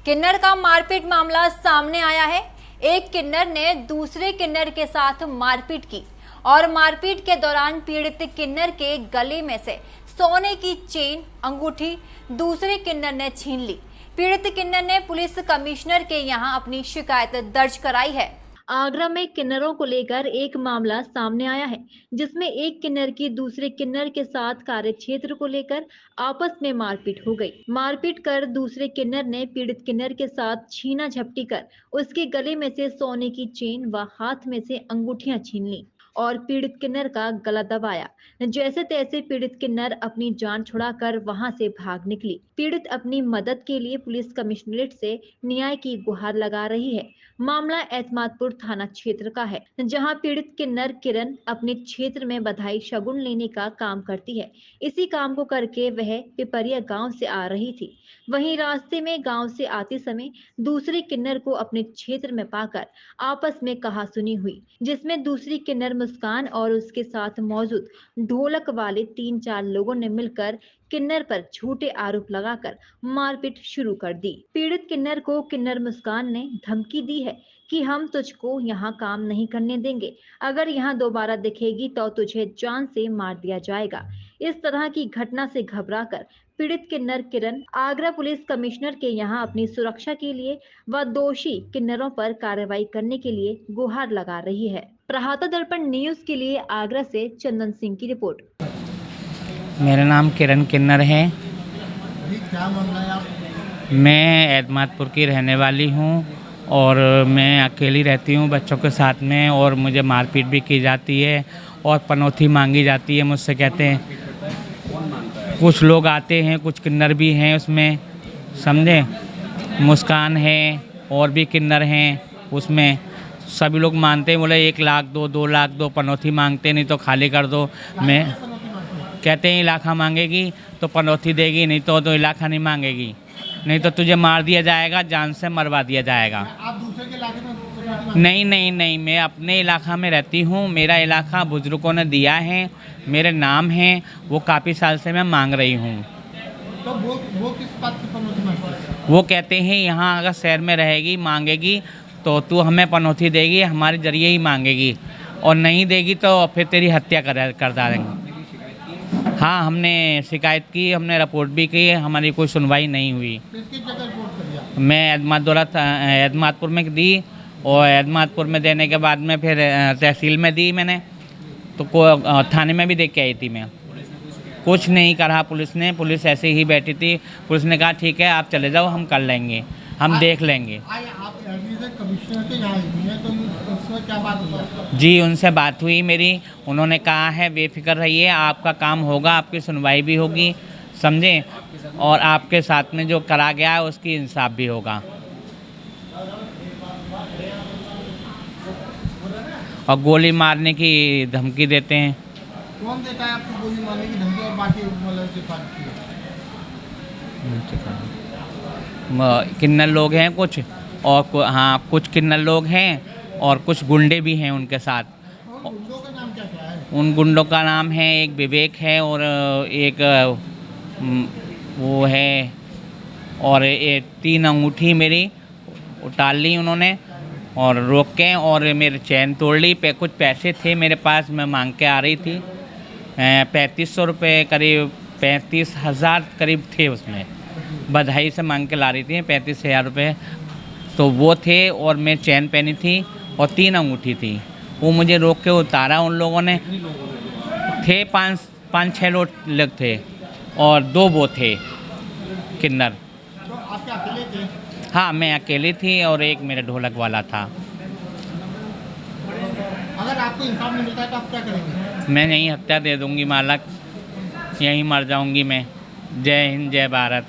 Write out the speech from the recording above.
किन्नर का मारपीट मामला सामने आया है। एक किन्नर ने दूसरे किन्नर के साथ मारपीट की और मारपीट के दौरान पीड़ित किन्नर के गले में से सोने की चेन, अंगूठी दूसरे किन्नर ने छीन ली। पीड़ित किन्नर ने पुलिस कमिश्नर के यहां अपनी शिकायत दर्ज कराई है। आगरा में किन्नरों को लेकर एक मामला सामने आया है, जिसमें एक किन्नर की दूसरे किन्नर के साथ कार्य क्षेत्र को लेकर आपस में मारपीट हो गई। मारपीट कर दूसरे किन्नर ने पीड़ित किन्नर के साथ छीना झपटी कर उसके गले में से सोने की चेन व हाथ में से अंगूठियां छीन ली और पीड़ित किन्नर का गला दबाया। जैसे तैसे पीड़ित किन्नर अपनी जान छुड़ाकर वहां से भाग निकली। पीड़ित अपनी मदद के लिए पुलिस कमिश्नरेट से न्याय की गुहार लगा रही है। मामला एतमादपुर थाना क्षेत्र का है, जहां पीड़ित किन्नर किरण अपने क्षेत्र में बधाई शगुन लेने का काम करती है। इसी काम को करके वह पिपरिया गांव से आ रही थी। वहीं रास्ते में गांव से आते समय दूसरे किन्नर को अपने क्षेत्र में पाकर आपस में कहासुनी हुई, जिसमें दूसरी किन्नर मुस्कान और उसके साथ मौजूद ढोलक वाले 3-4 लोगों ने मिलकर किन्नर पर झूठे आरोप लगाकर मारपीट शुरू कर दी। पीड़ित किन्नर को किन्नर मुस्कान ने धमकी दी है कि हम तुझको यहाँ काम नहीं करने देंगे, अगर यहाँ दोबारा दिखेगी तो तुझे जान से मार दिया जाएगा। इस तरह की घटना से घबराकर पीड़ित किन्नर किरण आगरा पुलिस कमिश्नर के यहाँ अपनी सुरक्षा के लिए व दोषी किन्नरों पर कार्रवाई करने के लिए गुहार लगा रही है। प्रहाता दर्पण न्यूज के लिए आगरा से चंदन सिंह की रिपोर्ट। मेरा नाम किरण किन्नर है। क्या मामला है आप? मैं एतमादपुर की रहने वाली हूँ और मैं अकेली रहती हूँ बच्चों के साथ में, और मुझे मारपीट भी की जाती है और पनौती मांगी जाती है मुझसे। कहते हैं कुछ लोग आते हैं, कुछ किन्नर भी हैं उसमें, समझे। मुस्कान है और भी किन्नर हैं उसमें। सभी लोग मानते हैं, बोले 1 लाख दो, 2 लाख दो, पनौती मांगते नहीं तो खाली कर दो। मैं कहते हैं इलाका मांगेगी तो पनौती देगी, नहीं तो इलाका नहीं मांगेगी, नहीं तो तुझे मार दिया जाएगा, जान से मरवा दिया जाएगा। आप दूसरे के इलाके में नहीं, मैं अपने इलाका में रहती हूँ। मेरा इलाका बुजुर्गों ने दिया है, मेरे नाम है, वो काफ़ी साल से मैं मांग रही हूँ। तो वो किस बात की पनौती मांगते हैं? वो कहते हैं यहाँ अगर शहर में रहेगी, मांगेगी तो तू हमें पनौती देगी, हमारे जरिए ही मांगेगी, और नहीं देगी तो फिर तेरी हत्या कर डालेंगे। हाँ, हमने शिकायत की, हमने रिपोर्ट भी की, हमारी कोई सुनवाई नहीं हुई। किसकी जगह रिपोर्ट करी आप? मैं एतमादपुर में दी, और एतमादपुर में देने के बाद में फिर तहसील में दी मैंने, तो थाने में भी देख के आई थी मैं। कुछ नहीं करा पुलिस ने, पुलिस ऐसे ही बैठी थी। पुलिस ने कहा ठीक है आप चले जाओ, हम कर लेंगे, हम देख लेंगे। आप कमिश्नर के यहाँ आई हैं, तो उसमें क्या बात हुई? जी, उनसे बात हुई मेरी। उन्होंने कहा है बेफिक्र रहिए, आपका काम होगा, आपकी सुनवाई भी होगी, समझे, और आपके साथ में जो करा गया है उसकी इंसाफ भी होगा। और गोली मारने की धमकी देते हैं। कौन देता है आपको गोली मारने की धमकी और बाकी मतलब सिफारिश? किन्नर लोग हैं कुछ, और हाँ कुछ किन्नर लोग हैं और कुछ गुंडे भी हैं उनके साथ। गुंडों का नाम क्या क्या है? उन गुंडों का नाम है, एक विवेक है और एक वो है, और 3 अंगूठी मेरी उतार ली उन्होंने और रोक के, और मेरे चैन तोड़ ली। कुछ पैसे थे मेरे पास, मैं मांग के आ रही थी। 3500 रुपये करीब, 35,000 करीब थे उसमें। बधाई से मांग के ला रही थी 35,000 रुपये, तो वो थे, और मैं चैन पहनी थी और 3 अंगूठी थी। वो मुझे रोक के उतारा उन लोगों ने। थे 5-6 लोग थे और 2 वो थे किन्नर। तो आप क्या अकेले थे? हाँ, मैं अकेली थी और एक मेरा ढोलक वाला था। अगर आपको इंसाफ नहीं मिलता है तो आप क्या करेंगे? मैं यहीं हत्या दे दूँगी मालक, यहीं मर जाऊँगी मैं। जय हिंद, जय भारत।